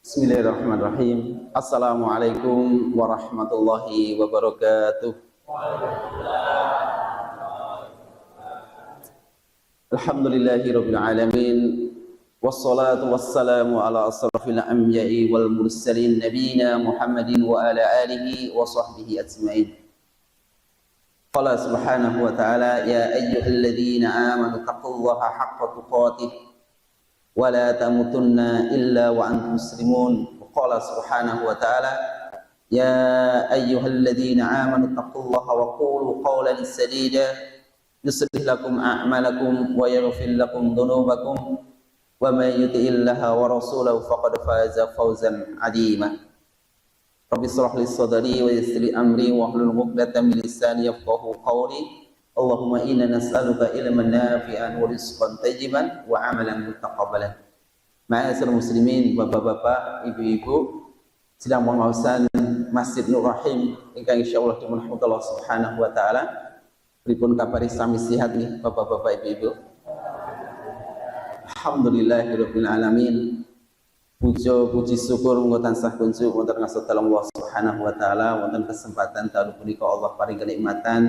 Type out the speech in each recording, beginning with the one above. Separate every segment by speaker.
Speaker 1: Bismillahirrahmanirrahim. Assalamualaikum warahmatullahi wabarakatuh. Alhamdulillahirabbil alamin. Wassalatu wassalamu ala asrafil anbiya'i wal mursalin nabiyina Muhammadin wa ala alihi wa sahbihi ajmain. Qala subhanahu wa ta'ala ya ayyuhalladzina amanu taqullaha haqqa tuqatih wa la tamutunna illa wa antum muslimun. Qala subhanahu wa ta'ala ya ayyuhalladzina amanu taqullaha wa qulu qawlan sadida yuslih lakum a'malakum wa yaghfir lakum dhunubakum wa may yuti'illaha wa rasulahu faqad faza fawzan 'azima. Rabbi shrah li sadri wa yassir li amri wa hlul 'uqdatam min lisani yafqahu qawli. Allahumma inna nas'aluka ilman nafi'an wa rizqan tayyiban wa amalan mutaqabbalan. Ma'asyiral muslimin, bapak-bapak, ibu-ibu, sedang mengawasan Masjid Nur Rahim ingkang insyaallah dimanapun Allah Subhanahu wa taala. Pripun kabari sami sihat nih bapak-bapak, ibu-ibu? Alhamdulillahirabbil alamin. Puji syukur monggo tansah kunjuk wonten ngasih Allah Subhanahu wa taala wonten kesempatan taun punika Allah paring kenikmatan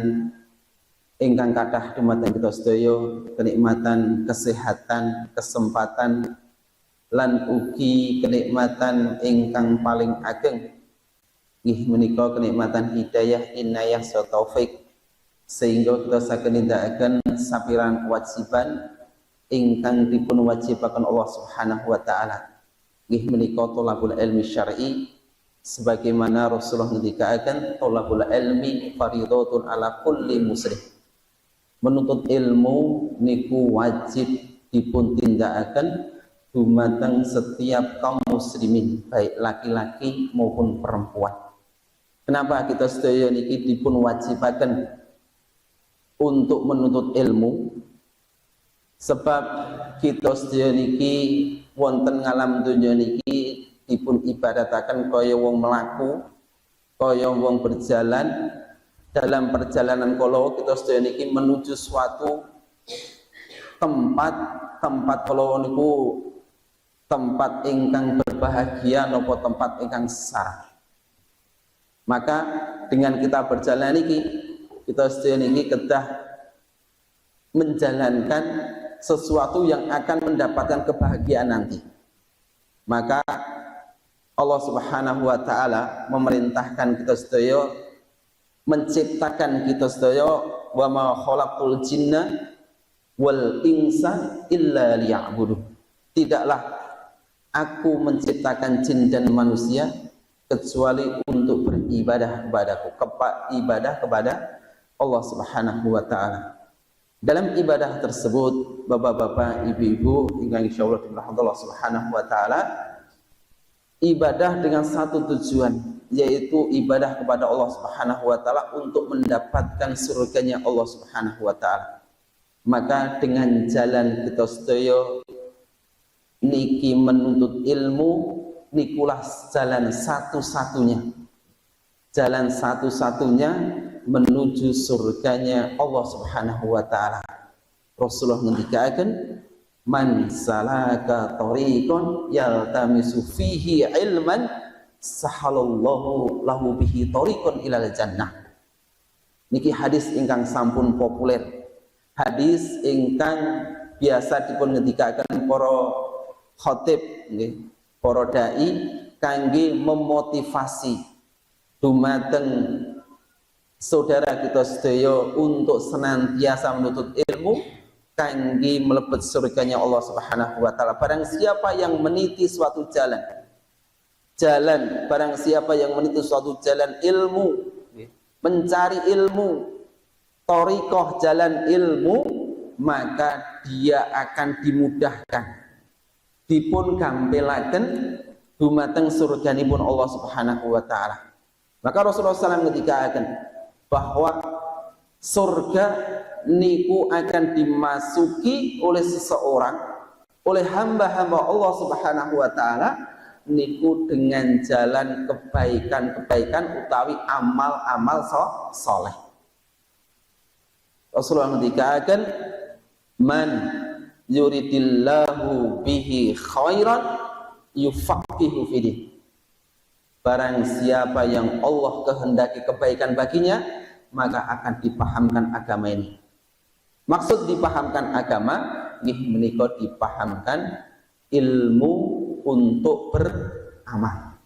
Speaker 1: ingkang kathah dumateng kita sedaya, kenikmatan kesehatan, kesempatan lan ugi kenikmatan ingkang paling ageng nggih menika kenikmatan hidayah, inayah sarta taufik, sehingga kita saged nindakaken sapiran kewajiban ingkang dipun wajibaken Allah Subhanahu wa taala nggih menika thalabul ilmi syar'i, sebagaimana Rasulullah ngendikaken thalabul ilmi fardhatun ala kulli muslim. Menuntut ilmu niku wajib dipun tindakaken dumateng setiap kaum muslimin, baik laki-laki maupun perempuan. Kenapa kita sedaya niki dipun wajibaken untuk menuntut ilmu? Sebab kita sedaya niki wonten ngalam donya niki dipun ibadataken kaya wong mlaku, kaya wong berjalan. Dalam perjalanan kala kita sedaya niki menuju suatu tempat kala niku tempat ingkang berbahagia napa tempat ingkang sesara. Maka dengan kita berjalan niki kita sedaya niki kedah menjalankan sesuatu yang akan mendapatkan kebahagiaan nanti. Maka Allah Subhanahu wa taala memerintahkan kita sedaya, menciptakan kita sedaya, wa ma khalaqul jinna wal insa illa liya'budun. Tidaklah aku menciptakan jin dan manusia kecuali untuk beribadah kepadaku, ibadah kepada Allah Subhanahu wa taala. Dalam ibadah tersebut, bapak-bapak, ibu-ibu, ingkang insyaallah dirahmati Allah Subhanahu wa taala, ibadah dengan satu tujuan, yaitu ibadah kepada Allah Subhanahu wa taala untuk mendapatkan surganya Allah Subhanahu wa taala. Maka dengan jalan kita sedaya niki menuntut ilmu nikulah jalan satu-satunya. Jalan satu-satunya menuju surganya Allah Subhanahu wa taala. Rasulullah ngendikaken, man salaka tariqan yaltamisu fihi ilman sahalallahu lahu bihi tariqan ilal jannah. Niki hadis ingkang sampun populer, hadis ingkang biasa dipun ngendikaken para khatib nggih, para dai kangge memotivasi dumateng saudara kita sedaya untuk senantiasa menuntut ilmu kangge mlebet surganya Allah Subhanahu wa taala. Barang siapa yang meniti suatu jalan, barang siapa yang meniti suatu jalan ilmu, mencari ilmu, thariqah jalan ilmu, maka dia akan dimudahkan, dipun gampelaken dumateng surganipun Allah Subhanahu wa taala. Maka Rasulullah SAW ngendikaken bahwa surga niku akan dimasuki oleh seseorang, oleh hamba-hamba Allah Subhanahu wa taala niku dengan jalan kebaikan-kebaikan utawi amal-amal soleh. Rasulullah ngendikaken, man yuridillahu bihi khairan yufaqihu fidin. Barang siapa yang Allah kehendaki kebaikan baginya, maka akan dipahamkan agama ini. Maksud dipahamkan agama, nggih menika dipahamkan ilmu untuk beramal.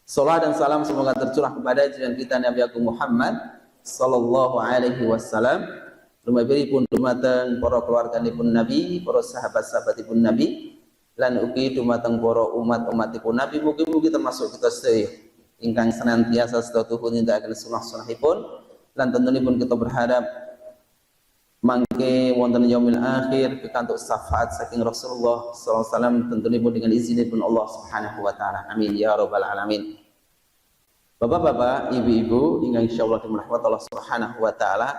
Speaker 1: Salat dan salam semoga tercurah kepada junjungan kita Nabi Agung Muhammad sallallahu alaihi wasallam. Lumebiripun dumateng para keluarganipun Nabi, para sahabat-sahabatipun Nabi, lan ugi dumateng para umat-umatipun Nabi, mugi-mugi termasuk kita sedaya ingkang senantiasa setuhun nindakaken sunah-sunahipun, lan tentunipun kita berharap mangke wonten yaumil akhir pikantuk syafaat saking Rasulullah sallallahu alaihi wasallam, tentunipun dengan izinipun Allah Subhanahu wa taala. Amin ya rabbal alamin. Bapak-bapak, ibu-ibu ingkang insyaallah dirahmati Allah Subhanahu wa taala,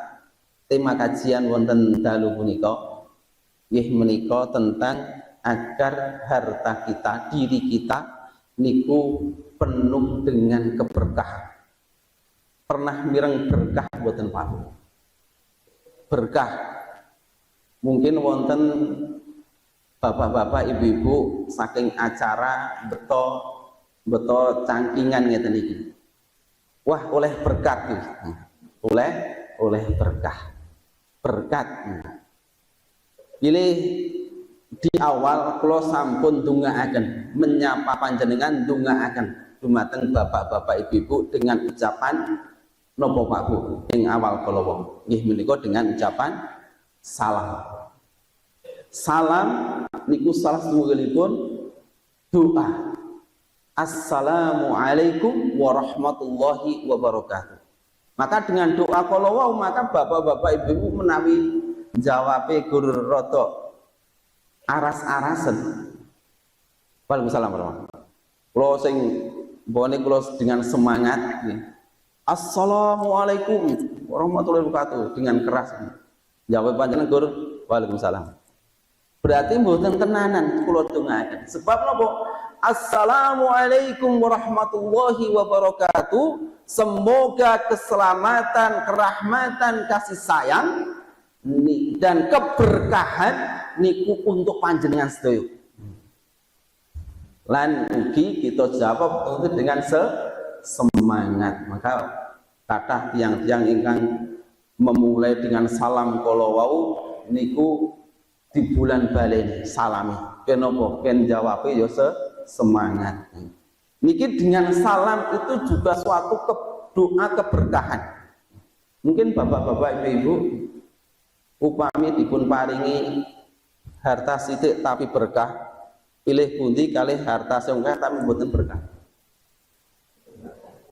Speaker 1: tema kajian wonten dalu punika nggih menika tentang agar harta kita, diri kita niku penuh dengan keberkahan. Pernah mireng berkah boten Pak? Berkah. Mungkin wonten bapak-bapak, ibu-ibu saking acara beto cangkingan ngeten iki. Wah, oleh berkat iki. Oleh berkah. Berkat. Pilih di awal kula sampun ndongaaken menyapa panjenengan, ndongaaken dumateng bapak-bapak ibu-ibu dengan ucapan napa Pak Bu ing awal kala nggih menika dengan ucapan salam. Salam niku salah satunggalipun doa. Assalamualaikum warahmatullahi wabarakatuh. Maka dengan doa kala wau maka bapak-bapak ibu-ibu menawi jawabe gur rada aras-arasen. Waalaikumsalam warahmatullahi. Kula sing mbone kula dengan semangat nggih. Assalamualaikum warahmatullahi wabarakatuh dengan keras. Jawab panjenengan gur waalaikumsalam. Berarti mboten tenanan kula dongaaken. Sebab napa? Assalamualaikum warahmatullahi wabarakatuh. Semoga keselamatan, kerahmatan, kasih sayang dan keberkahan niku untuk panjenengan sedaya. Lan ugi kita jawab untuk dengan semangat. Maka kathah tiang-tiang ingkang memulai dengan salam kala wau niku di bulan baleni salami. Kenapa? Ken jawabe ya semangat. Niki dengan salam itu juga suatu doa keberkahan. Mungkin bapak-bapak ibu-ibu upami dipun paringi harta sithik tapi berkah, pilih pundi kalih harta sing akeh tapi mboten berkah.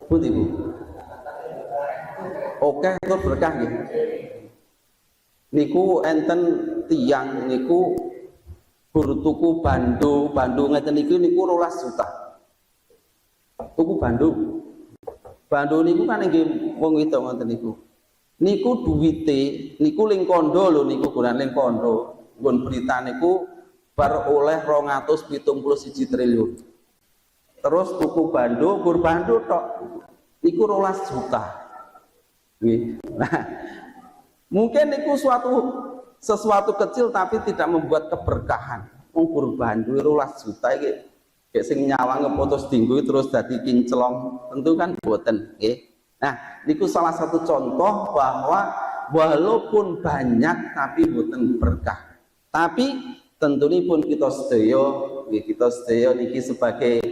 Speaker 1: Pundi Bu? Oke, itu berkah nggih. Niku enten tiyang niku gur tuku bandu ngeten niku 12 juta. Tuku bandu niku kan nggih wong wedok ngoten niku. Niku duwite niku ling kondo lho, niku gunan ling kondo. Nggon berita niku bar oleh 271 triliun. Terus tuku bandu, gur bandu tok niku 12 juta. Nggih. Nah, mungkin niku sesuatu kecil tapi tidak membuat keberkahan. Wong gur bandu 12 juta iki sing nyawang ngeputus dinggo terus dadi kinclong, tentu kan boten nggih. Nah, niku salah satu contoh bahwa walaupun banyak tapi boten berkah. Tapi tentunipun kita sedaya niki sebagai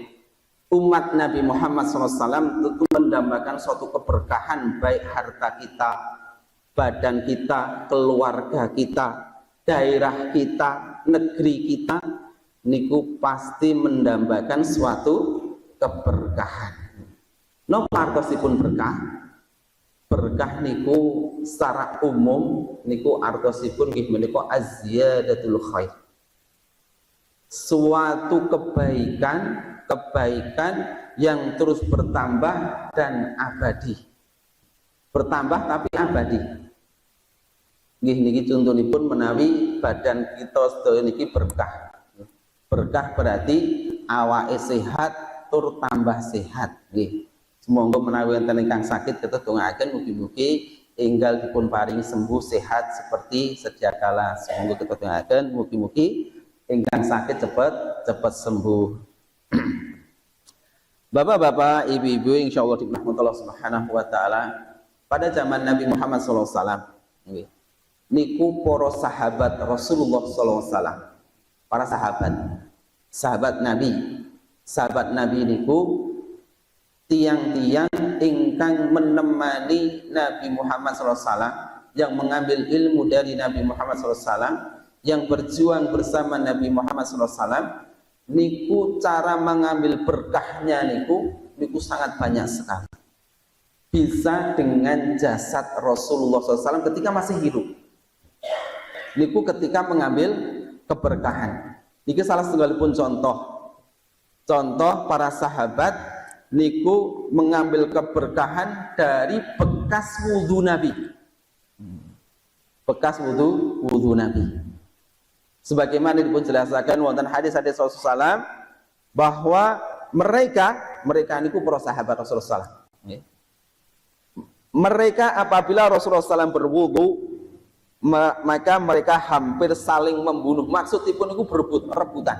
Speaker 1: umat Nabi Muhammad SAW tentu mendambakan suatu keberkahan baik harta kita, badan kita, keluarga kita, daerah kita, negeri kita niku pasti mendambakan suatu keberkahan. Napa artosipun berkah? Berkah niku secara umum niku artosipun nggih menika azziyadatul khair. Suatu kebaikan yang terus bertambah dan abadi. Bertambah tapi abadi. Nggih niki contonipun menawi badan kita sedaya niki berkah. Berkah berarti awake sehat tur tambah sehat nggih. Semoga menawi enten ingkang sakit kita dongaaken mugi-mugi enggal dipun paringi sembuh sehat seperti sedia kala. Semoga kita dongaaken mugi-mugi ingkang sakit cepat sembuh. Bapak-bapak, ibu-ibu, insyaallah dirahmati Allah Subhanahu wa taala, pada zaman Nabi Muhammad sallallahu alaihi wasallam niku para sahabat Rasulullah sallallahu alaihi wasallam, para sahabat Nabi niku tiang-tiang ingkang menemani Nabi Muhammad sallallahu alaihi wasallam, yang mengambil ilmu dari Nabi Muhammad sallallahu alaihi wasallam, yang berjuang bersama Nabi Muhammad sallallahu alaihi wasallam. Niku cara mengambil berkahnya niku sangat banyak sekali. Bisa dengan jasad Rasulullah SAW ketika masih hidup. Niku ketika mengambil keberkahan. Niki salah segalipun contoh para sahabat niku mengambil keberkahan dari bekas wudhu Nabi. Bekas wudhu Nabi. Sebagaimana pun jelaskan wonten hadis-hadis Rasulullah SAW bahwa mereka niku para sahabat Rasulullah SAW. Mereka apabila Rasulullah SAW berwudu, maka mereka hampir saling membunuh. Maksudipun itu rebutan.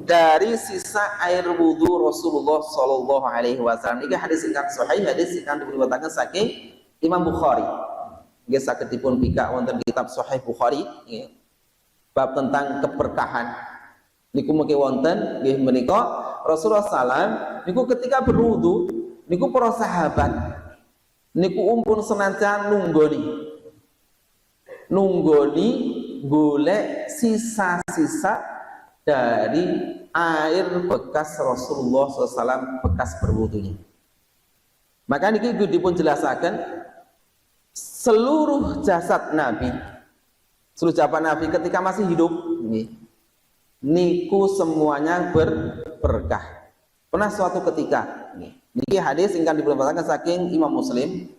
Speaker 1: Dari sisa air wudu Rasulullah Sallallahu Alaihi Wasallam. Ini hadis ingkang sahih, hadis ingkang diriwayatkan saking Imam Bukhari. Nggih sagedipun bika wonten kitab Sahih Bukhari. Bab tentang keberkahan niku mengki wonten nggih menika Rasulullah SAW niku ketika berwudu niku para sahabat niku umpun senantiasa nunggoni golek sisa-sisa dari air bekas Rasulullah SAW bekas berwudunya. Maka niki dipun jelasaken seluruh jasad Nabi, seluruh jasad Nabi ketika masih hidup niku semuanya berberkah. Pernah suatu ketika niki hadis ingkang dipunpataken saking Imam Muslim,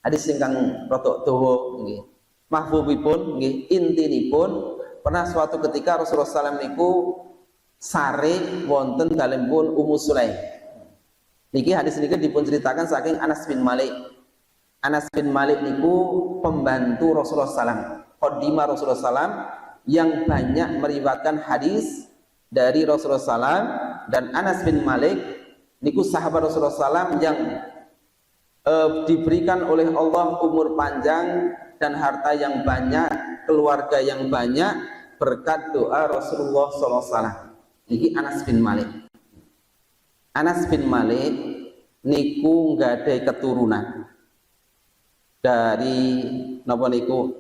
Speaker 1: hadis ingkang rada dawa nggih. Mahfuzipun nggih, intinipun pernah suatu ketika Rasulullah SAW niku sare wonten dalempun Ummu Sulaim. Niki hadis niki dipun ceritakan saking Anas bin Malik. Anas bin Malik niku pembantu Rasulullah SAW. Qadimah Rasulullah SAW yang banyak meriwayatkan hadis dari Rasulullah SAW, dan Anas bin Malik niku sahabat Rasulullah SAW yang diberikan oleh Allah umur panjang dan harta yang banyak, keluarga yang banyak berkat doa Rasulullah SAW. Niki Anas bin Malik. Anas bin Malik niku nggak ada keturunan dari napa niku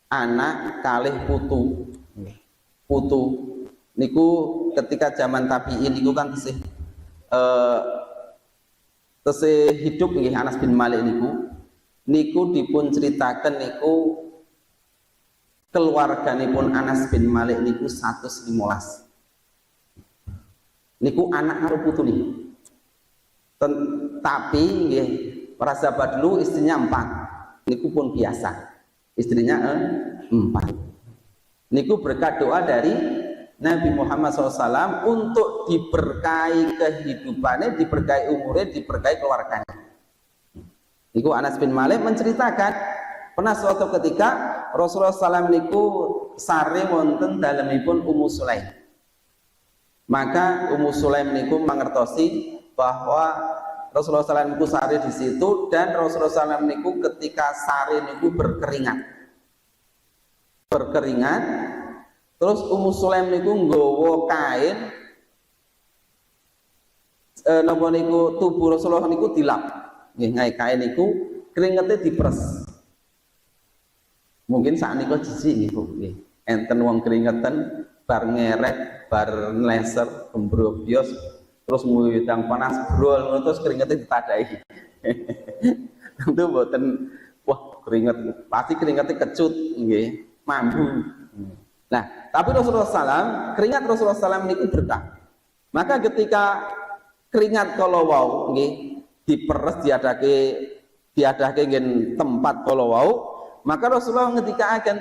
Speaker 1: anak kalih putu niku ketika zaman tabi'in niku kan tesih hidup nggih Anas bin Malik niku dipun ceritaken niku keluarganipun Anas bin Malik niku 115. Niku anak karo putu nih. Tapi nggih para sahabat dulu istrinya 4. Niku pun biasa, istrinya 4. Niku berkat doa dari Nabi Muhammad SAW untuk diberkahi kehidupannya, diberkahi umurnya, diberkahi keluarganya. Niku Anas bin Malik menceritakan pernah suatu ketika Rasulullah SAW niku sare wonten dalemipun Ummu Sulaim. Maka Ummu Sulaim niku mangertosi bahwa Rasulullah SAW niku sare di situ, dan Rasulullah SAW niku ketika sare niku berkeringat. Terus Ummu Sulaim niku nggawa kain, napa niku tubuh Rasulullah niku dilap. Nggih, ngae kain niku keringete diperes. Mungkin saat niku jijik niku nggih. Enten wong keringetan bar ngerek, bar nleser, gembrobyos, terus nguyudang panas brol terus keringetnya ditadai. Tentu mboten wah keringet, pasti keringetnya kecut nggih, mambu. Nah, tapi Rasulullah SAW, keringat Rasulullah SAW niku berkah. Maka ketika keringat kalau wau nggih diperes diadake ngen tempat kalau wau, maka Rasulullah ngendikaaken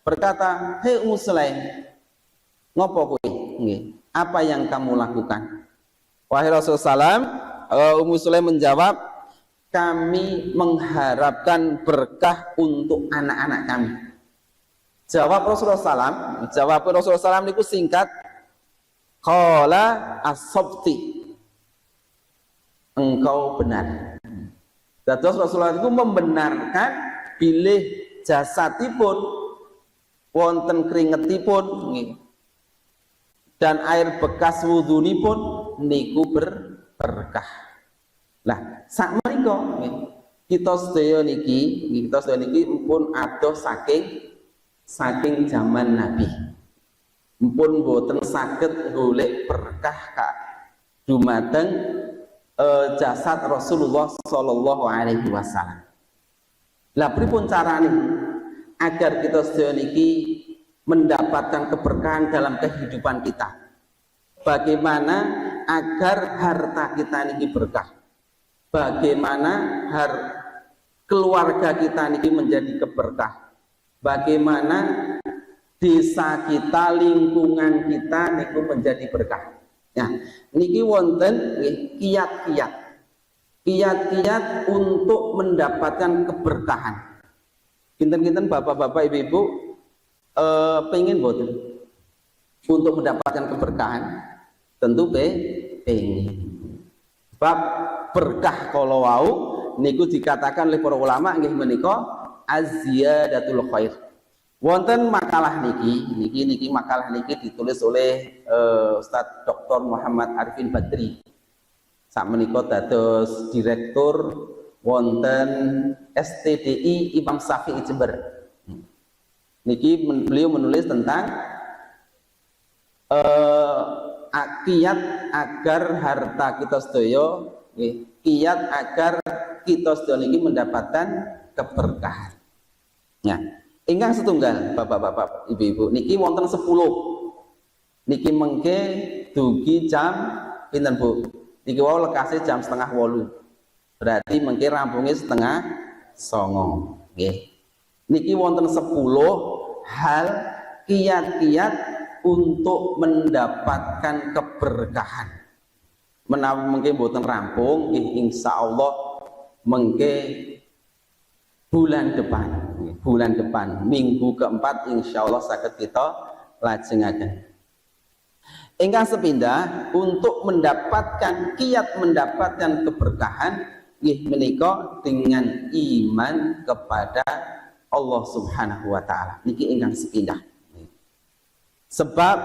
Speaker 1: berkata, "Hei Ummu Sulaim, ngopo kowe nggih? Apa yang kamu lakukan?" Wahai Rasulullah SAW, Ummu Sulaim menjawab, "Kami mengharapkan berkah untuk anak-anak kami." Jawab Rasulullah SAW niku singkat, qala as-sabti, engkau benar. Terus Rasulullah itu membenarkan bilih jasadipun wonten keringetipun dan air bekas wudhunipun niku berkah. Lah sak menika kita sedaya niki pun adoh saking zaman Nabi. Pun boten saged golek berkah kak dumateng jasad Rasulullah sallallahu alaihi wasallam. Lah pripun carane agar kita sedaya niki mendapatkan keberkahan dalam kehidupan kita? Bagaimana agar harta kita niki berkah? Bagaimana keluarga kita niki menjadi keberkah? Bagaimana desa kita, lingkungan kita niku menjadi berkah? Nah, niki wonten kiat-kiat untuk mendapatkan keberkahan. Kinten-kinten bapak-bapak, ibu-ibu pengen boten untuk mendapatkan keberkahan? Tentu pengen. Sebab berkah kalau wau niku dikatakan oleh para ulama nggih menika az-ziyadatul khair. Wonten makalah niki makalah niki ditulis oleh Ustadz Dr. Muhammad Arifin Badri. Sak menika dados direktur wonten STDI Imam Syafi'i Jember. Niki beliau menulis tentang kiat agar harta kita sedaya, kiat agar kita sedaya niki mendapatkan keberkahan. Nah, ingkang setunggal bapak-bapak, ibu-ibu niki wonten 10. Niki mengke dugi jam pinten Bu? Niki wau lekase jam 7:30. Berarti mengke rampunge 8:30. Nggih. Niki wonten 10 hal kiat-kiat untuk mendapatkan keberkahan. Menawi mengke boten rampung, insyaallah mengke bulan depan minggu keempat insyaallah saged kita lajengaken. Ingkang sepindah untuk mendapatkan keberkahan nggih menika dengan iman kepada Allah Subhanahu wa taala. Niki ingkang sepindah. Sebab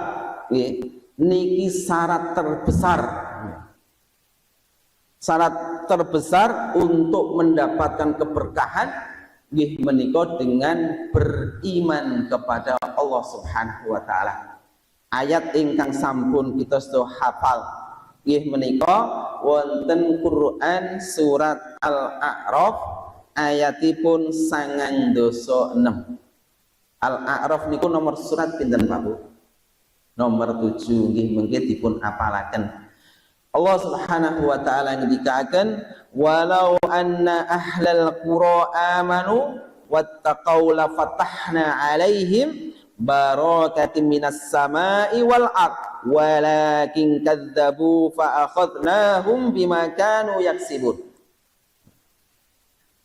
Speaker 1: niki syarat terbesar untuk mendapatkan keberkahan nggih menika dengan beriman kepada Allah Subhanahu wa taala. Ayat ingkang sampun kita sedaya hafal nggih menika wonten Quran surat Al-A'raf ayatipun 96. Al-A'raf niku nomor surat pinten Pak Bu? Nomor 7 nggih mengke dipun apalaken. Allah Subhanahu wa taala ngendikaken walau anna ahlal qura amanu wattaqau la fatahna alaihim barakatin minas samai wal ard walakin kadzabu fa akhadnahum bima kanu yaksibun.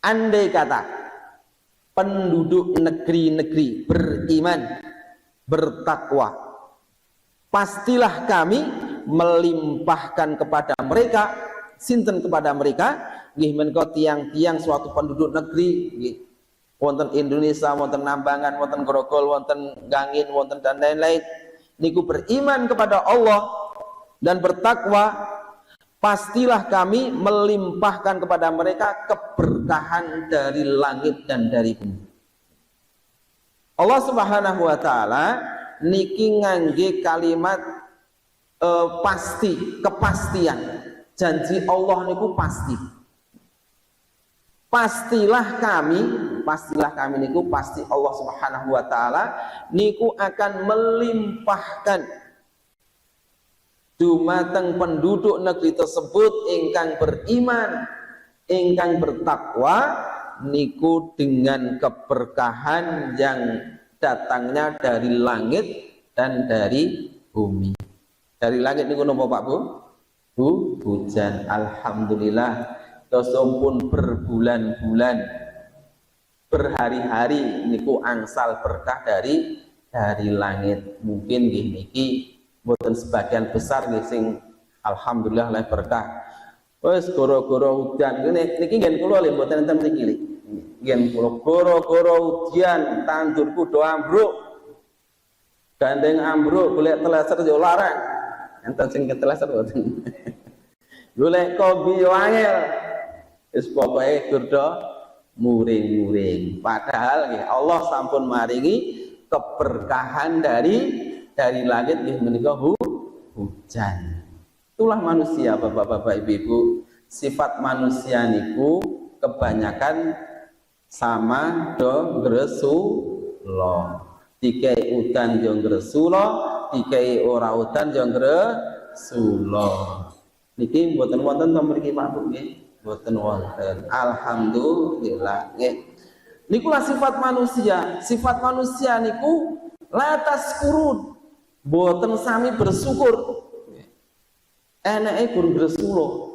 Speaker 1: Andai kata penduduk negeri-negeri beriman bertakwa, pastilah kami melimpahkan kepada mereka, sinten kepada mereka nggih menika tiang-tiang suatu penduduk negeri nggih wonten Indonesia, wonten Nambangan, wonten Grogol, wonten Gangin, wonten dan lain-lain niku beriman kepada Allah dan bertakwa, pastilah kami melimpahkan kepada mereka keberkahan dari langit dan dari bumi. Allah Subhanahu wa taala niki ngangge kalimat pasti, kepastian. Janji Allah niku pasti. Pastilah kami niku pasti Allah Subhanahu wa taala niku akan melimpahkan dumateng penduduk negeri tersebut ingkang beriman, ingkang bertakwa niku dengan keberkahan yang datangnya dari langit dan dari bumi. Dari langit niku napa Pak Bu? Hujan. Alhamdulillah. Dosa pun berbulan-bulan berhari-hari niku angsal berkah dari langit. Mungkin nggih niki mboten sebagian besar nggih sing alhamdulillah oleh berkah. Wes goro-goro udan niki ngen kula lho mboten enten mriki lho. Ngen kula goro-goro udan tandurku do ambruk. Gandeng ambruk golek teleser yo larang. Enten sing keteleser mboten. Golek kombi yo angel. Wis pokoke kurdo muring-muring. Padahal nggih Allah sampun maringi keberkahan dari langit nggih menika hujan. Itulah manusia Bapak-bapak Ibu-ibu. Sifat manusia niku kebanyakan sama do ngresula. Dikai udan yo ngresula, dikai ora udan yo ngresula. Niki mboten wonten to mriki Pak Bu nggih. Mboten wonten. Alhamdulillah nggih. Nikulah sifat manusia. Sifat manusia niku latas kurun. Mboten sami bersyukur. Enake gur ngresula.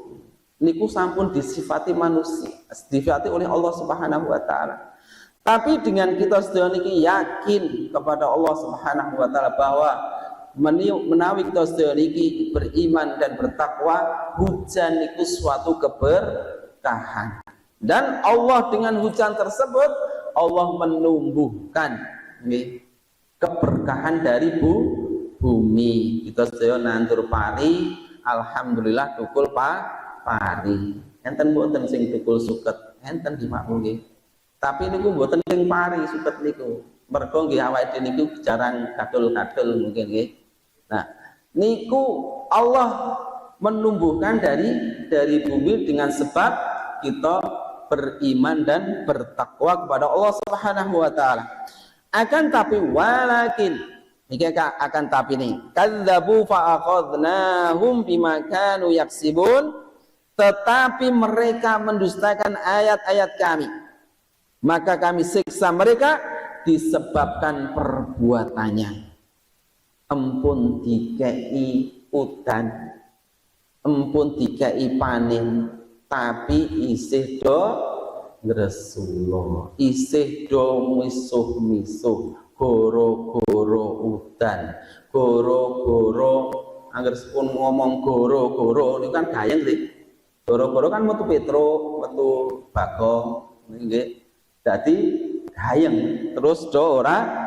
Speaker 1: Niku sampun disifati manusia, disifati oleh Allah Subhanahu wa taala. Tapi dengan kita sedaya niki yakin kepada Allah Subhanahu wa taala bahwa menawi kita sedaya niki beriman dan bertakwa, hujan niku suatu keberkahan. Dan Allah dengan hujan tersebut Allah menumbuhkan keberkahan dari bumi. Kita sedaya nandur pari, alhamdulillah tukul pari. Enten mboten sing tukul suket, enten di makmum nggih. Tapi niku mboten sing pari suket niku. Mergo nggih awake dhewe niku jarang kadul-kadul mungkin nggih. Nah, niku Allah menumbuhkan dari bumi dengan sebab kita beriman dan bertakwa kepada Allah Subhanahu wa taala. Akan tapi walakin niki akan tapi nih kadzabu fa akhadnahum bima kanu yaksibun, tetapi mereka mendustakan ayat-ayat kami maka kami siksa mereka disebabkan perbuatannya. Empun dikei udan, empun dikei panen, tapi isih do ngresula, isih do misuh-misuh, goro-goro udan, goro-goro angger sepun ngomong goro-goro ini kan gayeng sih. Goro-goro kan metu petro, metu bagong nggih. Jadi gayeng terus do ora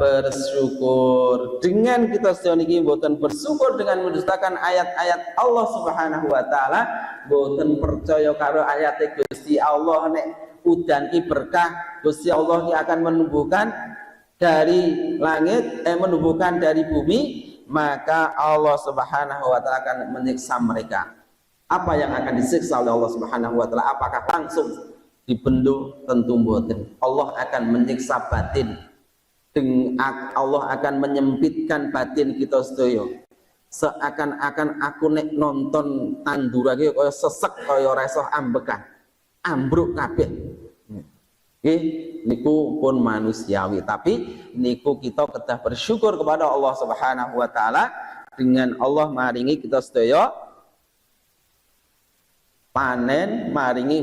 Speaker 1: bersyukur. Dengan kita sedaya niki mboten bersyukur dengan mendustakan ayat-ayat Allah Subhanahu wa taala, mboten percaya karo ayat Gusti Allah nek udan ki berkah, Gusti Allah ki akan menumbuhkan dari langit, menumbuhkan dari bumi, maka Allah Subhanahu wa taala akan menyiksa mereka. Apa yang akan disiksa oleh Allah Subhanahu wa taala? Apakah langsung dibendung? Tentu mboten. Allah akan menyiksa batin. Allah akan menyempitkan batin kita sedaya. Seakan-akan aku nek nonton tandurake kaya sesek, kaya ora iso ambekan. Ambruk kabeh. Nggih, niku pun manusiawi, tapi niku kita kedah bersyukur kepada Allah Subhanahu wa taala dengan Allah maringi kita sedaya panen, maringi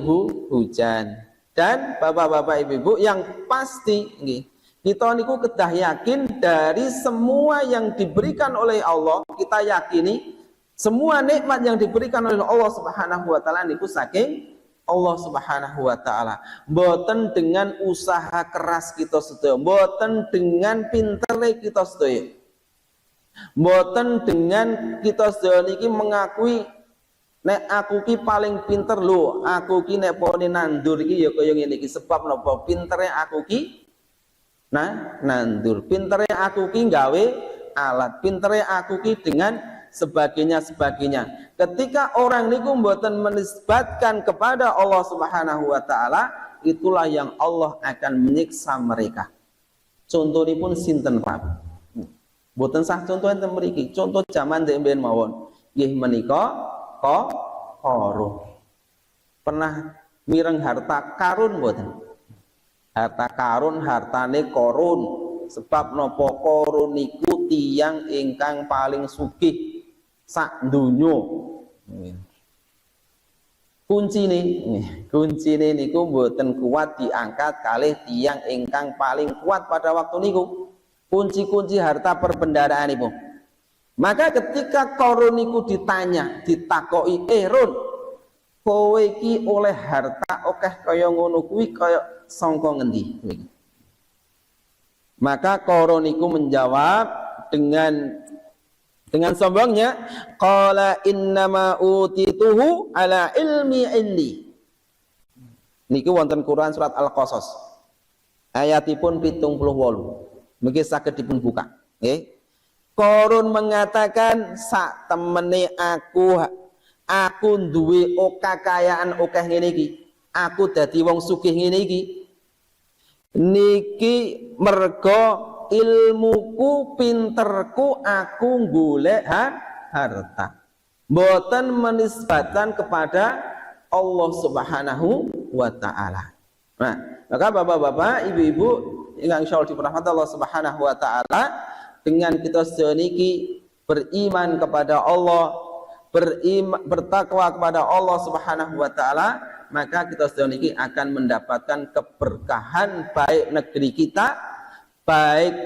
Speaker 1: hujan. Dan Bapak-bapak Ibu-ibu yang pasti nggih, kita niku kedah yakin dari semua yang diberikan oleh Allah, kita yakini semua nikmat yang diberikan oleh Allah Subhanahu wa taala niku saking Allah Subhanahu wa taala. Mboten dengan usaha keras kita sedaya, mboten dengan pintere kita sedaya. Mboten dengan kita sedaya niki mengakui nek aku ki paling pinter lho, aku ki nek pone nandur iki ya kaya ngene iki. Sebab napa? Pintere aku ki nandur, pintere aku ki gawe alat, pintere aku ki dengan sebagainya. Ketika orang niku mboten menisbatkan kepada Allah Subhanahu wa taala, itulah yang Allah akan menyiksa mereka. Contohipun sinten Pak? Mboten sah contoh enten mriki, contoh zaman mbiyen mawon. Nggih menika Qarun. Pernah mireng harta karun mboten? Harta karun, hartane Qarun. Sebab napa? Qarun niku tiyang ingkang paling sugih sak donya. kuncine niku mboten kuat diangkat kalih tiyang ingkang paling kuat pada waktu niku. Kunci-kunci harta perbendaharaanipun. Maka ketika Qarun niku ditanya, ditakoki, Run, kowe iki oleh harta akeh kaya ngono kuwi kaya sangka ngendi? Maka Qarun niku menjawab dengan sombongnya, qala innama utituhu ala ilmi indi. Niki wonten Quran surat Al-Qasas. Ayatipun 78. Mungkin saged dipun buka, nggih. Qarun mengatakan sak temene aku duwe kekayaan akeh ngene iki. Aku dadi wong sugih ngene iki. Niki merga ilmuku, pinterku, aku golek harta. Mboten menisbatan kepada Allah Subhanahu wa taala. Nah, maka bapak-bapak, ibu-ibu ingkang insyaallah dirahmati Allah Subhanahu wa taala, dengan kita sedaya beriman kepada Allah, bertakwa kepada Allah Subhanahu wa taala, maka kita sedaya akan mendapatkan keberkahan baik negeri kita, baik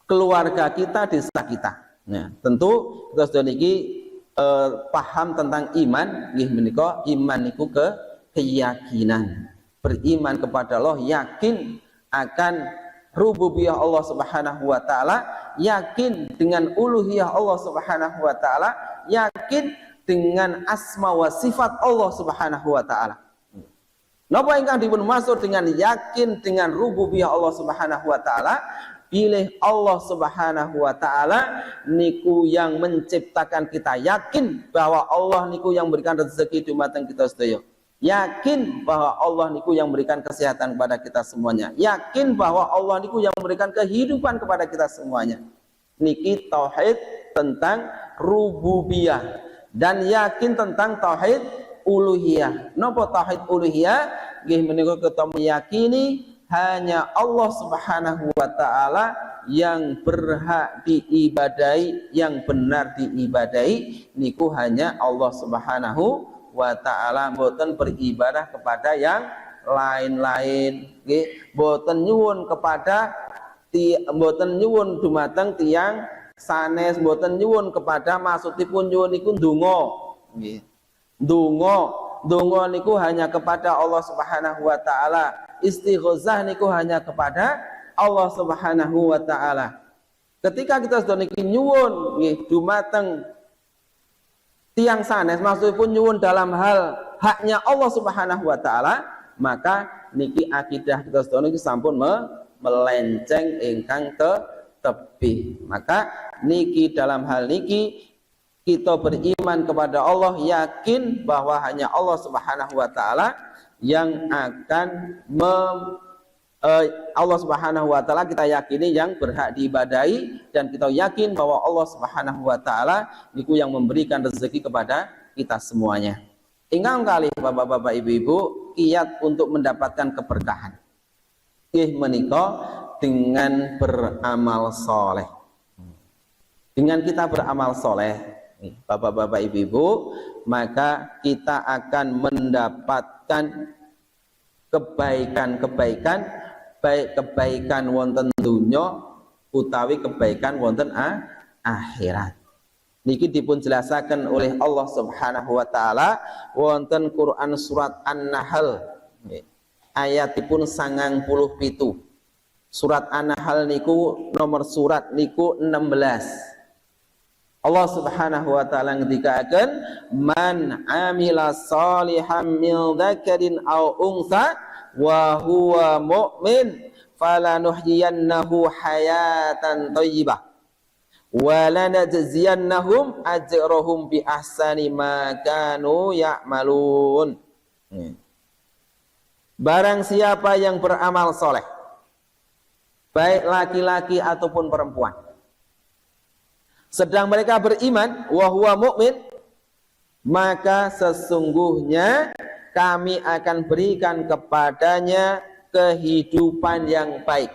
Speaker 1: keluarga kita, desa kita. Nah, tentu kita sedaya paham tentang iman, nggih menika iman niku keyakinan. Beriman kepada Allah, yakin akan rububiyah Allah Subhanahu wa taala, yakin dengan uluhiyah Allah Subhanahu wa taala, yakin dengan asma wa sifat Allah Subhanahu wa taala. Napa ingkang dipun maksud dengan yakin dengan rububiyah Allah Subhanahu wa taala? Pilih Allah Subhanahu wa taala niku yang menciptakan kita, yakin bahwa Allah niku yang memberikan rezeki dumateng kita sedaya. Yakin bahwa Allah niku yang memberikan kesehatan kepada kita semuanya. Yakin bahwa Allah niku yang memberikan kehidupan kepada kita semuanya. Niki tauhid tentang rububiyah, dan yakin tentang tauhid uluhiyah. Napa tauhid uluhiyah? Nggih menika kita meyakini hanya Allah Subhanahu wa taala yang berhak diibadahi, yang benar diibadahi, niku hanya Allah Subhanahu wa ta'ala. Mboten beribadah kepada yang lain-lain, nggih. Mboten nyuwun kepada mboten nyuwun dumateng tiyang sanes, mboten nyuwun kepada, maksudipun nyuwun niku ndonga, nggih. Ndonga niku hanya kepada Allah Subhanahu wa taala. Istighosah niku hanya kepada Allah Subhanahu wa taala. Ketika kita sedaya niki nyuwun nggih dumateng tiang sanes, maksudipun nyuwun dalam hal haknya Allah Subhanahu wa taala, maka niki akidah kita sedaya niki sampun melenceng ingkang tebih. Maka niki dalam hal niki kita beriman kepada Allah, yakin bahwa hanya Allah Subhanahu wa taala yang akan Allah Subhanahu wa taala kita yakini yang berhak diibadahi, dan kita yakin bahwa Allah Subhanahu wa taala niku yang memberikan rezeki kepada kita semuanya. Ingkang kali bapak-bapak, ibu-ibu, kiat untuk mendapatkan keberkahan nggih menika dengan beramal soleh. Dengan kita beramal soleh, bapak-bapak, ibu-ibu, maka kita akan mendapatkan kebaikan-kebaikan, baik kebaikan wonten dunya utawi kebaikan wonten akhirat. Niki dipun jelasaken oleh Allah Subhanahu wa taala wonten Quran surat An-Nahl ayatipun 97. Surat An-Nahl niku nomor surat niku 16. Allah Subhanahu wa taala ngendikaken, man amila shalihan min dzakarin aw untha wa huwa mu'min falanuhyiyannahu hayatan thayyibah wa lanajziyannahum ajrahum bi ahsani ma kanu ya'malun. Barang siapa yang beramal soleh, baik laki-laki ataupun perempuan, sedang mereka beriman, wa huwa mu'min, maka sesungguhnya kami akan berikan kepadanya kehidupan yang baik.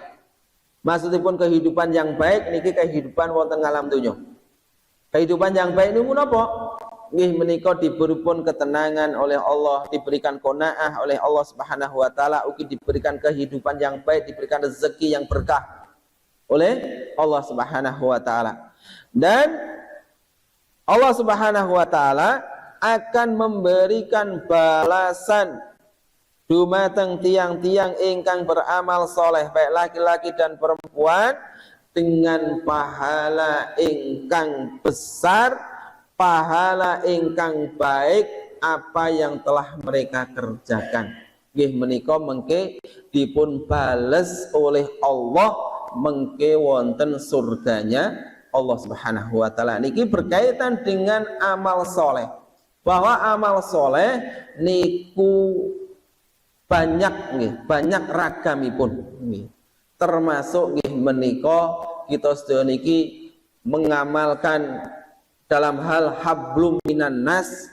Speaker 1: Maksudipun kehidupan yang baik niki kehidupan wonten alam dunya. Kehidupan yang baik niku napa? nggih menika diberipun ketenangan oleh Allah, diberikan qanaah oleh Allah Subhanahu wa taala, ugi diberikan kehidupan yang baik, diberikan rezeki yang berkah oleh Allah Subhanahu wa taala. Dan Allah Subhanahu wa taala akan memberikan balasan dumateng tiang-tiang ingkang beramal soleh, baik laki-laki dan perempuan, dengan pahala ingkang besar, pahala ingkang baik apa yang telah mereka kerjakan. Nggih menika mengke dipun bales oleh Allah, mengke wonten surganya Allah Subhanahu wa taala. Niki berkaitan dengan amal soleh, bahwa amal soleh niku banyak nggih, banyak ragamipun nggih. Termasuk nggih menika kita sedaya niki mengamalkan dalam hal hablum minan nas,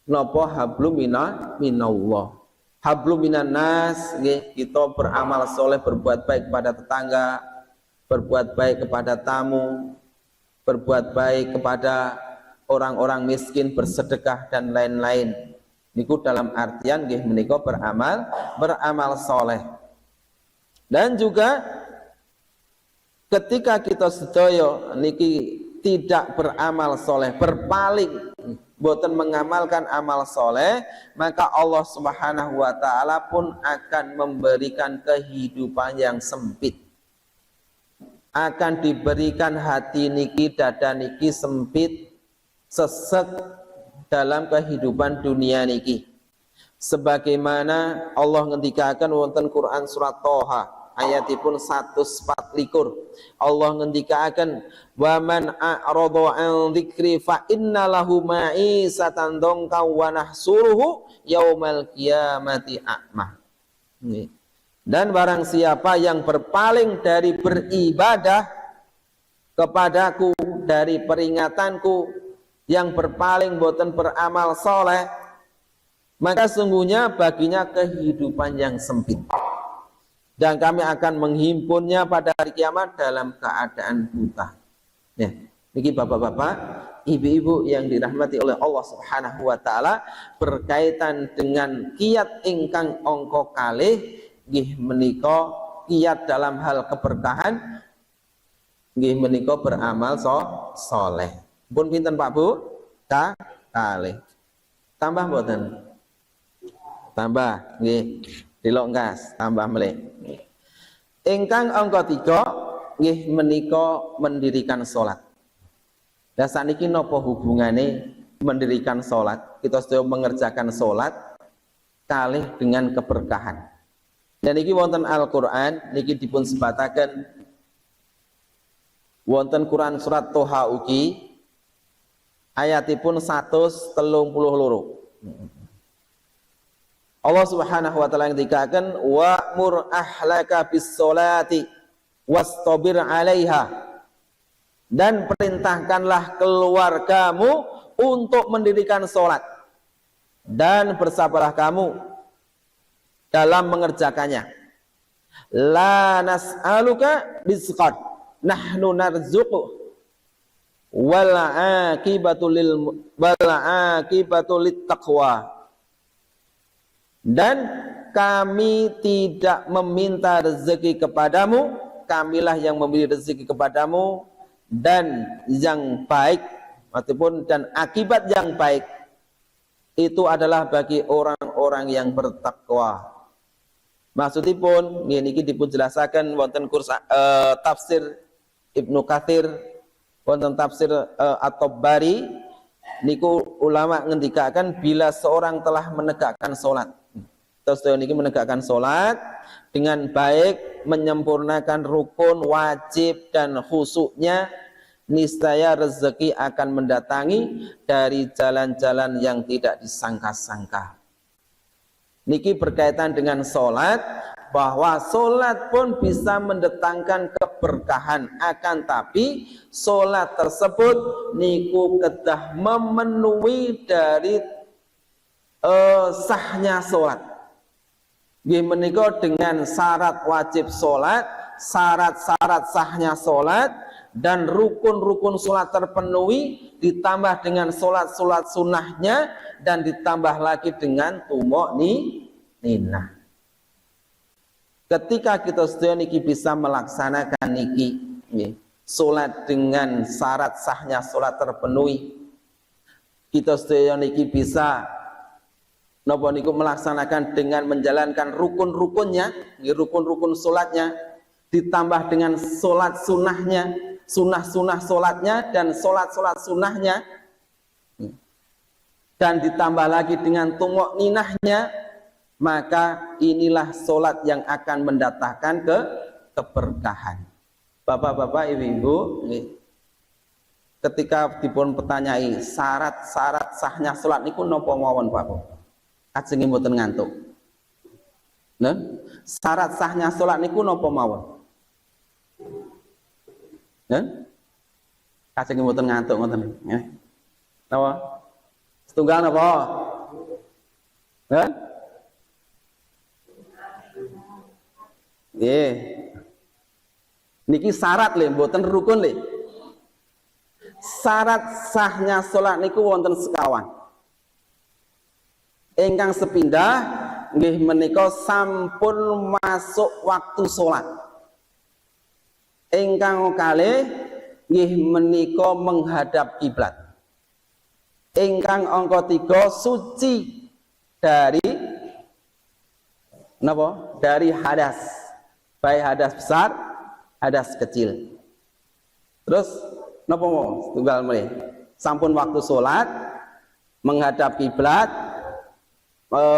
Speaker 1: napa hablum minallah. Hablum minan nas nggih, kita beramal soleh, berbuat baik kepada tetangga, berbuat baik kepada tamu, berbuat baik kepada orang-orang miskin, bersedekah dan lain-lain. Niku dalam artian nggih menika beramal soleh. Dan juga ketika kita sedaya niki tidak beramal soleh, berpaling, boten mengamalkan amal soleh, maka Allah Subhanahu wa taala pun akan memberikan kehidupan yang sempit. Akan diberikan hati niki, dada niki sempit, sesek dalam kehidupan dunia niki. Sebagaimana Allah ngendikaken wonten Quran surat Toha ayatipun 124. Allah ngendikaken wa man a'rada an dzikri fa innalahu ma'isatan dongka wa nahsuruhu yaumal qiyamati a'ma. Dan barang siapa yang berpaling dari beribadah kepadaku, dari peringatanku, yang berpaling boten beramal soleh, maka sungguhnya baginya kehidupan yang sempit. Dan kami akan menghimpunnya pada hari kiamat dalam keadaan buta. Ya, niki bapak-bapak, ibu-ibu yang dirahmati oleh Allah Subhanahu wa taala, berkaitan dengan kiat ingkang angka kalih nggih menika kiat dalam hal keberkahan, nggih menika beramal soleh. Pun pinten Pak Bu? Kalih. Tambah mboten? Tambah nggih. Dilongkas tambah melih. Ingkang angka 3 nggih menika mendirikan salat. Lah saniki napa hubungane mendirikan salat? Kita sedaya mengerjakan salat kalih dengan keberkahan. Dan iki wonten Al-Qur'an niki dipun sebataken wonten Quran surat Toha ugi ayatipun 132. Allah Subhanahu wa taala ngendikaken wa'mur ahlaka bis sholati wastabir 'alaiha, dan perintahkanlah keluargamu untuk mendirikan salat dan bersabarlah kamu dalam mengerjakannya. La nas'aluka rizqan nahnu narzuqu wal 'aqibatu lit taqwa. Dan kami tidak meminta rezeki kepadamu, kamilah yang memberi rezeki kepadamu, dan yang baik ataupun dan akibat yang baik itu adalah bagi orang-orang yang bertakwa. Maksudipun niki dipun jelasaken wonten tafsir Ibnu Katsir, wonten tafsir At-Tabari, niku ulama ngendikaken bila seorang telah menegakkan salat, terus niki menegakkan salat dengan baik, menyempurnakan rukun, wajib dan khusyuknya, niscaya rezeki akan mendatangi dari jalan-jalan yang tidak disangka-sangka. Niki berkaitan dengan salat, bahwa salat pun bisa mendatangkan keberkahan, akan tapi salat tersebut niku kedah memenuhi dari sahnya salat. Nggih menika dengan syarat wajib salat, syarat-syarat sahnya salat, dan rukun-rukun sholat terpenuhi, ditambah dengan sholat-sholat sunnahnya, dan ditambah lagi dengan tumakninah. Ketika kita sedaya niki bisa melaksanakan niki, sholat dengan syarat sahnya sholat terpenuhi, kita sedaya niki bisa napa niku melaksanakan dengan menjalankan rukun-rukunnya, rukun-rukun sholatnya, ditambah dengan sholat sunnahnya, sunnah-sunnah sholatnya dan sholat-sholat sunnahnya, dan ditambah lagi dengan tumakninahnya, maka inilah sholat yang akan mendatangkan keberkahan. Bapak-bapak, ibu-ibu, ketika dipun pertanyai syarat-syarat sahnya sholat niku napa mawon Pak? Ajeng mboten ngantuk. Nah, syarat sahnya sholat niku napa mawon? Nah, ajeng mboten ngantuk ngoten. Napa? Setunggal napa? Hah? Nggih. Niki syarat lho, mboten rukun lho. Syarat sahnya sholat niku wonten sekawan. Ingkang sepindah nggih menika sampun masuk waktu sholat. Ingkang kalih nggih menika menghadap kiblat. Ingkang angka 3 suci dari napa? Dari hadas. Baik hadas besar, hadas kecil. Terus napa mau tunggal mulai? Sampun waktu sholat, menghadap kiblat,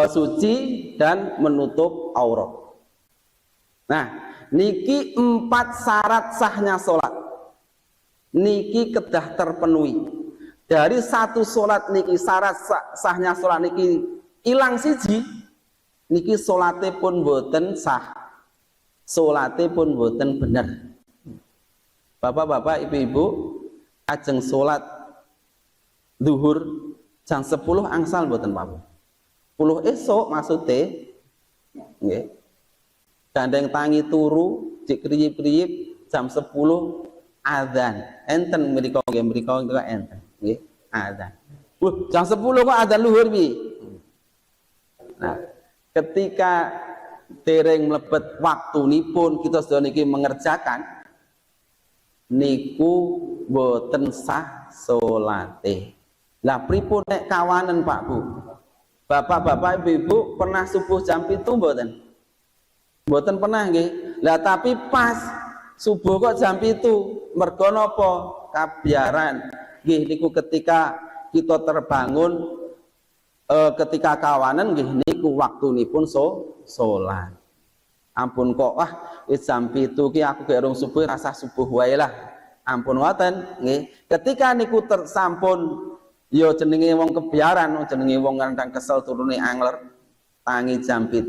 Speaker 1: suci dan menutup aurat. Nah, niki 4 syarat sahnya sholat. Niki kedah terpenuhi. Dari satu sholat niki syarat sahnya sholat niki ilang siji, niki sholatnya pun boten sah, sholatnya pun boten bener. Bapak-bapak, ibu-ibu, ajeng sholat zuhur jam 10 angsal boten Pak. 10 esok maksudnya, nggih. Gandeng tangi turu, dikriyip-kriyip jam 10 adzan. Enten mriko nggih, mriko niku enten, nggih, adzan. Jam 10 kok adzan luhur piye? Nah, ketika dereng mlebet waktunipun kita sedaya niki mengerjakan niku boten sah salate. Lah pripun nek kawanen Pak Bu? Bapak-bapak, ibu-ibu pernah subuh jam 7 mboten? Mboten pernah nggih. Lah tapi pas subuh kok jam 7, mergo napa? Kabiaran. Nggih niku ketika kita terbangun ketika kawanan nggih niku waktunipun salat. Ampun kok jam 7 ki aku gek rung subuh rasa subuh wae lah. Ampun ngoten nggih. Ketika niku tersampun yo jenenge wong kebiaran, jenenge wong kadang kesel turune angler, tangi jam 7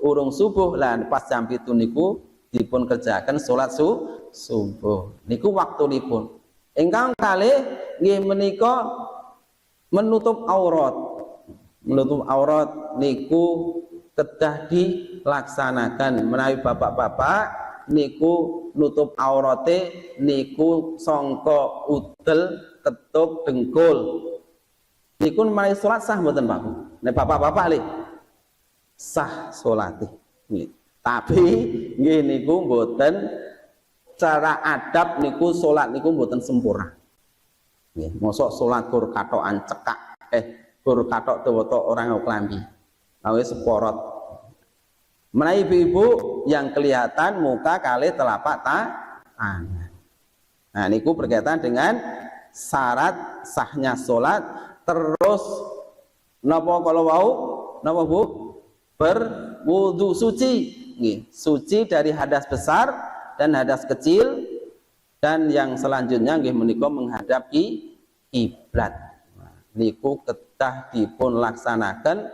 Speaker 1: urung subuh lah, pas jam 7 niku dipun kerjakan salat subuh. Niku waktunipun. Ingkang kalih nggih menika menutup aurat. Menutup aurat niku kedah dilaksanakan menawi bapak-bapak niku nutup aurate niku sangka udel ketuk dengkul. Niku mari salat sah mboten Pak? Nek bapak-bapak le sah salate. Tapi nggih niku mboten cara adab niku salat niku mboten sempurna. Nggih, mosok salat gur katokan cekak gur katok dawa orang klambi. Awis seporot. Menawi ibu-ibu yang kelihatan muka kali telapak tangan. Nah, niku berkaitan dengan syarat sahnya salat. Terus napa kalau wau napa Bu? Berwudu suci. Nggih, suci dari hadas besar dan hadas kecil, dan yang selanjutnya nggih menika menghadap kiblat. Nah, niku kedah dipun laksanaken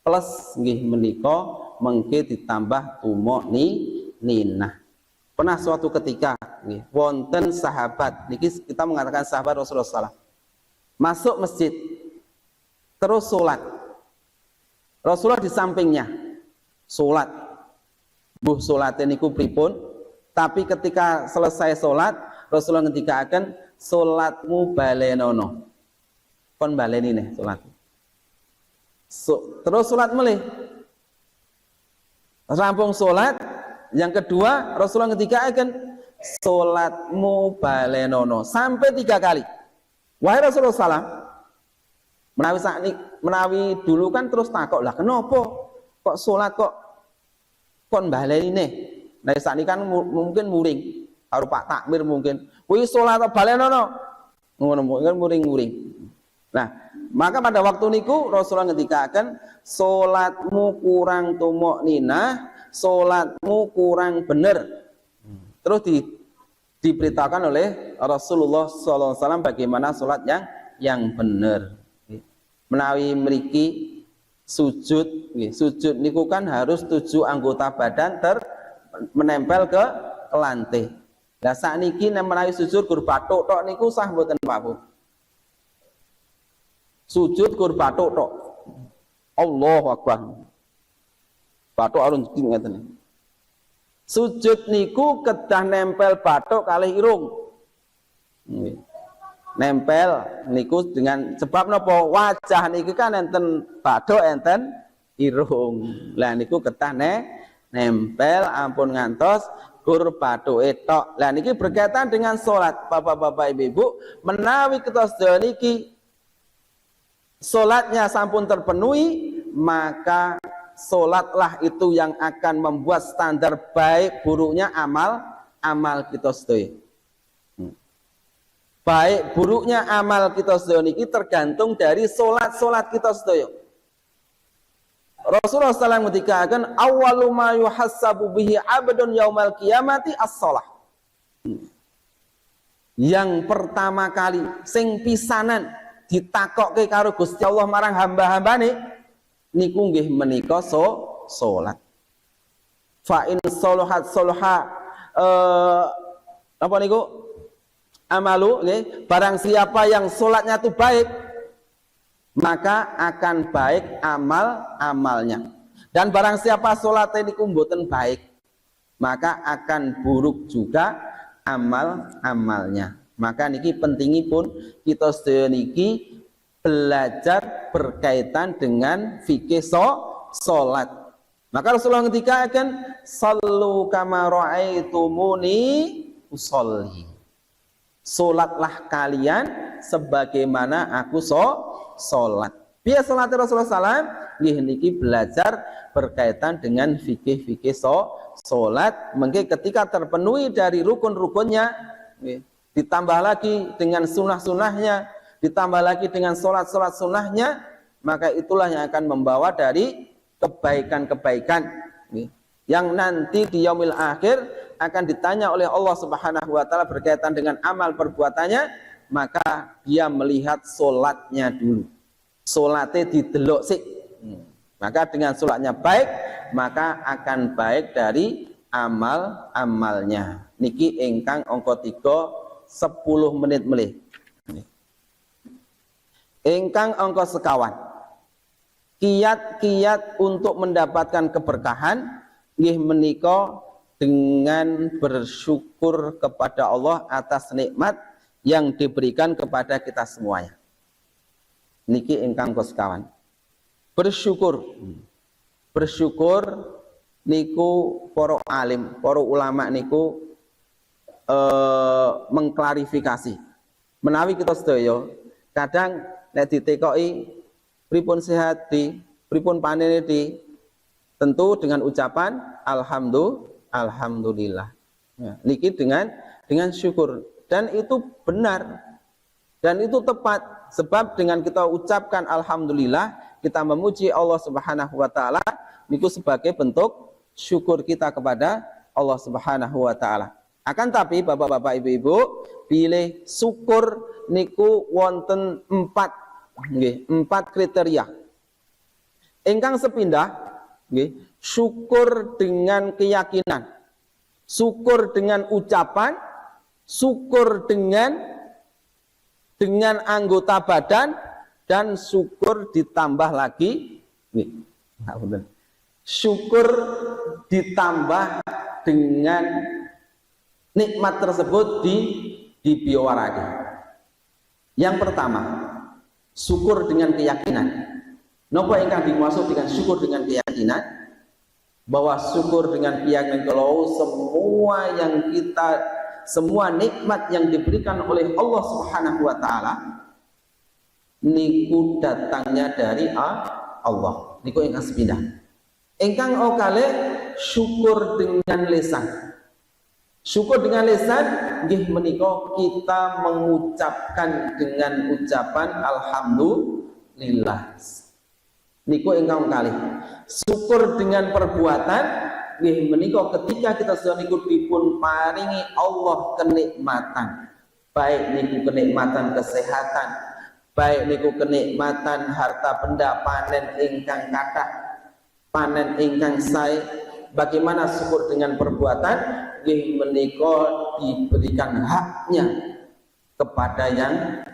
Speaker 1: plus nggih menika mengke ditambah tumakninah. Pernah suatu ketika nggih wonten sahabat niki kita mengatakan sahabat Rasulullah SAW masuk masjid terus salat. Rasulullah di sampingnya salat. Buh salate niku pripun? Tapi ketika selesai salat Rasulullah ngendikaken salatmu balenono. Kon baleni nih salat. Terus salat melih. Rampung salat, yang kedua Rasulullah ngendikaken salatmu balenono sampai 3 kali. Wahai Rasulullah salam, menawi dulu kan terus takok lah, kenapa kok salat kok kon baleni nih? Nah saat ini kan mungkin muring, karo Pak Takmir mungkin. Kuwi salat kok balenono. Ngono mungkin muring-muring. Nah, maka pada waktu niku Rasulullah ngendikaken salatmu kurang tumuk ninah, salatmu kurang bener. Terus diberitakan oleh Rasulullah SAW bagaimana salat yang bener. Menawi mriki sujud niku kan harus 7 anggota badan menempel ke lantai. Lah sakniki nek menawi sujud gur bathuk tok niku sah mboten Pak Bu? Sujud gur bathuk tok. Allahu Akbar. Bathuk arun ngeten. Sujud niku kedah nempel bathuk kalih irung. Nempel niku dengan sebab napa wajah niki kan enten bathuk enten irung. Lah niku kedah nempel ampun ngantos gur bathuke tok. Lah niki berkaitan dengan salat. Bapak-bapak Ibu-ibu, menawi kita sedaya niki salatnya sampun terpenuhi, maka salatlah itu yang akan membuat standar baik buruknya amal kita sedaya. Baik buruknya amal kita sedaya niki tergantung dari salat kita sedaya. Rasulullah SAW mengatakan awwalu ma yuhassabu bihi 'abdun yaumal qiyamati as-shalah. Yang pertama kali sing pisanan ditakokke karo Gusti Allah marang hamba-hambane niku nggih menika salat. Fa in salahat salaha apa niku? Amalu nggih, barang siapa yang salatnya itu baik, maka akan baik amal-amalnya. Dan barang siapa salatnya niku mboten baik, maka akan buruk juga amal-amalnya. Maka niki pentingipun kita sedaya niki belajar berkaitan dengan fikih salat. Maka Rasulullah ketika akan sallu kama ra'aitumuni usolli. Salatlah kalian sebagaimana aku salat. Biasa salat Rasulullah SAW nggih niki belajar berkaitan dengan fikih-fikih salat. Mungkin ketika terpenuhi dari rukun-rukunnya, ditambah lagi dengan sunnah-sunnahnya, ditambah lagi dengan salat-salat sunnahnya, maka itulah yang akan membawa dari kebaikan-kebaikan yang nanti di yaumil akhir akan ditanya oleh Allah Subhanahu wa taala berkaitan dengan amal perbuatannya, maka dia melihat salatnya dulu. Salatnya didelok sik. Maka dengan salatnya baik, maka akan baik dari amal-amalnya. Niki ingkang angka 3 10 menit melih. Ingkang angka sekawan. Kiat-kiat untuk mendapatkan keberkahan nggih menika dengan bersyukur kepada Allah atas nikmat yang diberikan kepada kita semuanya. Niki ingkang sekawan. Bersyukur niku para alim, para ulama niku mengklarifikasi. Menawi kita sedaya kadang nek ditekoki pripun sehat di, pripun panene di, tentu dengan ucapan alhamdulillah. Ya, niki dengan syukur, dan itu benar dan itu tepat, sebab dengan kita ucapkan alhamdulillah, kita memuji Allah Subhanahu wa taala niku sebagai bentuk syukur kita kepada Allah Subhanahu wa taala. Akan tapi Bapak-bapak Ibu-ibu, pilih syukur niku wonten 4 kriteria. Ingkang sepindah nggih, syukur dengan keyakinan, syukur dengan ucapan, syukur dengan anggota badan, dan syukur ditambah lagi syukur ditambah dengan nikmat tersebut dibiawarake. Yang pertama, syukur dengan keyakinan. Napa ingkang dimaksud dengan syukur dengan keyakinan? Bahwa syukur dengan keyakinan kalau semua nikmat yang diberikan oleh Allah Subhanahu wa taala niku datangnya dari Allah. Niku ingkang sepindah. Ingkang kalih syukur dengan lisan. Syukur dengan lisan nggih menika kita mengucapkan dengan ucapan alhamdulillah. Niku ingkang kalih. Syukur dengan perbuatan nggih menika ketika kita sedaya niku dipun paringi Allah kenikmatan. Baik niku kenikmatan kesehatan, baik niku kenikmatan harta benda panen ingkang kathah, panen ingkang sae. Bagaimana syukur dengan perbuatan nggih menika diberikan haknya kepada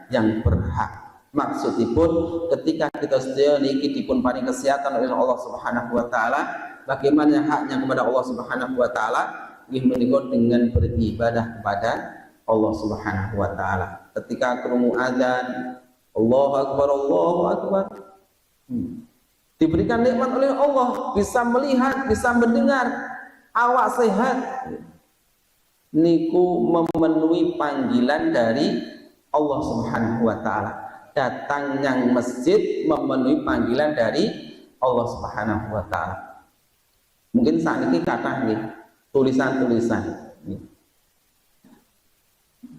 Speaker 1: yang berhak. Maksudipun ketika kita sedaya niki dipun paring kesehatan oleh Allah Subhanahu wa taala, bagaimana haknya kepada Allah Subhanahu wa taala nggih menika dengan beribadah kepada Allah Subhanahu wa taala. Ketika krungu adzan, Allahu akbar, Allahu akbar. Diberikan nikmat oleh Allah, bisa melihat, bisa mendengar, awak sehat. Niku memenuhi panggilan dari Allah Subhanahu wa taala. Datang yang masjid memenuhi panggilan dari Allah Subhanahu wa taala. Mungkin saat ini kata nih tulisan-tulisan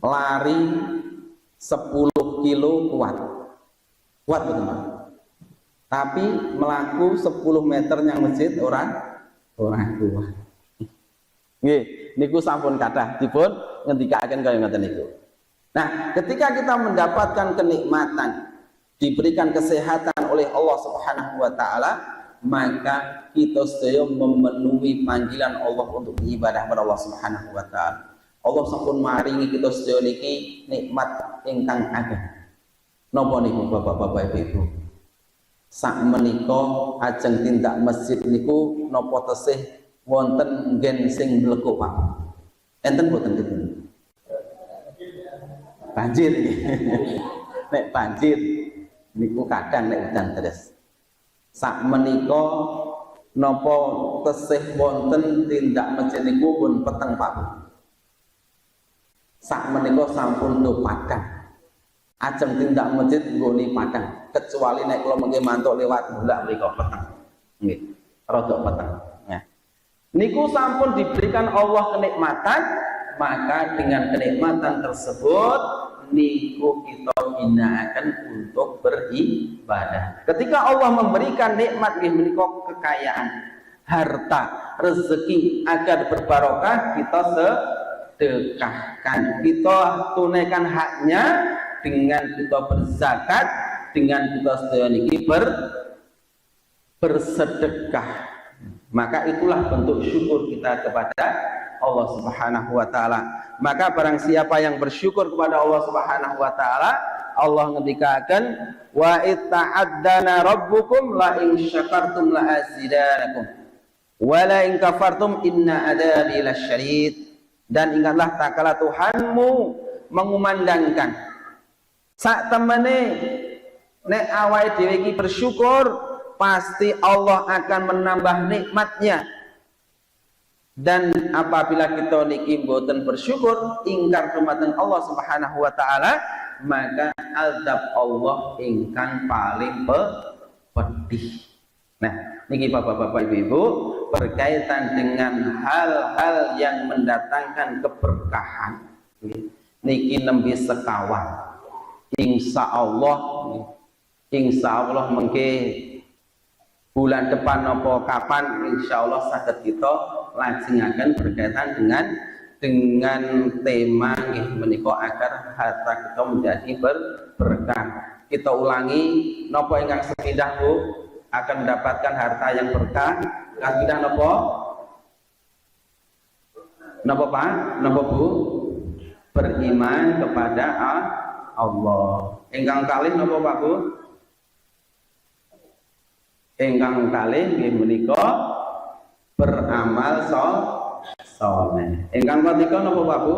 Speaker 1: lari 10 kilo kuat betul Pak. Tapi melaku 10 meter yang masjid orang kuat. Nggih, niku sampun kathah dipun ngendikaken kaya ngoten niku. Nah, ketika kita mendapatkan kenikmatan, diberikan kesehatan oleh Allah Subhanahu wa taala, maka kita sedaya memenuhi panggilan Allah untuk beribadah kepada Allah Subhanahu wa taala. Allah sampun maringi kita sedaya niki nikmat ingkang ageng. Napa niku Bapak-bapak Ibu? Sak menika ajeng tindak masjid niku napa tesih wonten nggen sing mlekuk Pak? Enten boten gitu. Banjir. Nek banjir niku kadang nek udan deres. Sak menika napa tesih wonten tindak masjid niku pun peteng Pak. Sak menika sampun do padang. Ajeng tindak masjid nggone padang. Kecuali nek kula mengke mantuk lewat bulak mriku peteng. Nggih, rada peteng. Nah, niku sampun diberikan Allah kenikmatan, maka dengan kenikmatan tersebut niku kita ginakaken untuk beribadah. Ketika Allah memberikan nikmat nggih menika kekayaan, harta, rezeki agar berbarokah, kita sedekahkan. Kita tunaikan haknya dengan kita berzakat, dengan kita sedaya niki bersedekah. Maka itulah bentuk syukur kita kepada Allah Subhanahu wa taala. Maka barang siapa yang bersyukur kepada Allah Subhanahu wa taala, Allah ngendikaken wa itta'addana rabbukum la in syakartum la azidanakum wa la in kafartum inna adabi lasyadid. Dan ingatlah tatkala Tuhanmu mengumandangkan sak temene nek awake dhewe iki bersyukur, pasti Allah akan menambah nikmatnya. Dan apabila kita niki mboten bersyukur, ingkar dumateng Allah Subhanahu wa taala, maka azab Allah ingkang paling pedih. Nah, niki Bapak-bapak Ibu-ibu berkaitan dengan hal-hal yang mendatangkan keberkahan. Niki nembe sekawan. Insya Allah mengke bulan depan nopo kapan insya Allah saged kita lajengaken berkaitan dengan tema nggih menika agar harta kita menjadi berkah. Kita ulangi nopo ingkang sepindah Bu akan mendapatkan harta yang berkah. Kang pindah nopo? Nopo Pak? Nopo Bu? Beriman kepada Allah. Ingkang kalih napa Pak Bu? Ingkang kalih nggih menika beramal saleh. Ingkang ketiga napa Pak Bu?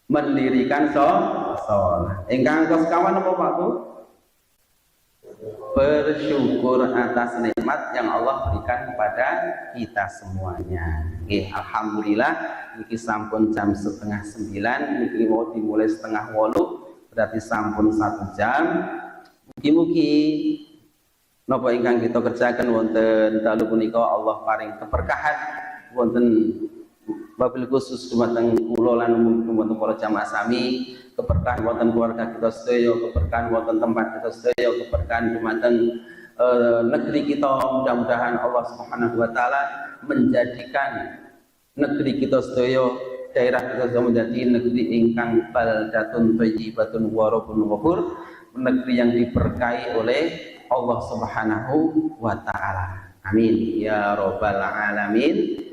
Speaker 1: mendirikan sholat. Ingkang sekawan apa Pak Bu? Bersyukur atas nikmat yang Allah berikan kepada kita semuanya. Alhamdulillah, niki sampun jam 8:30, niki mau dimulai 7:30, berarti sampun 1 jam. Mugi-mugi napa ingkang kita kerjakan wonten dalu punika Allah paring keberkahan wonten wabil khusus dumateng kula lan wonten para jamaah sami, keberkahan wonten keluarga kita sedaya, keberkahan wonten tempat kita sedaya, keberkahan dumateng negeri kita. Mudah-mudahan Allah Subhanahu wa taala menjadikan negeri kita sedaya, daerah kita sedaya menjadi negeri ingkang baldatun thayyibatun wa rabbun ghafur, negeri yang diberkahi oleh Allah Subhanahu wa taala. Amin ya rabbal alamin.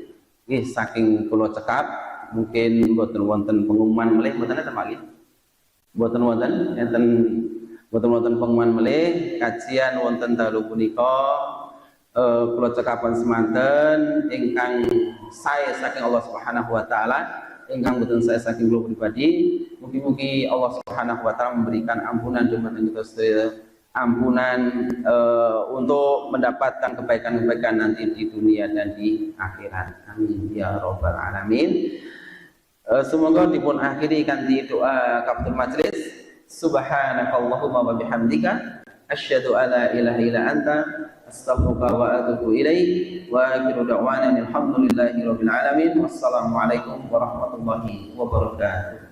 Speaker 1: Saking kula cekap mungkin mboten wonten pengumuman melih, mboten enten Pak nggih. Mboten wonten pengumuman melih, kajian wonten dalu punika kula cekapan semanten ingkang sae saking Allah Subhanahu wa taala, ingkang mboten sae saking kula pribadi. Mugi-mugi Allah Subhanahu wa taala memberikan ampunan dumateng kita sedaya, ampunan untuk mendapatkan kebaikan-kebaikan nanti di dunia dan di akhirat. Amin ya rabbal alamin. Semoga dipun akhiri kanthi doa kafatul majlis. Subhanakallahumma wa bihamdika asyhadu alla ilaha illa anta astaghfiruka wa atubu ilaik. Wa akhiru da'wana alhamdulillahi rabbil alamin. Wassalamualaikum warahmatullahi wabarakatuh.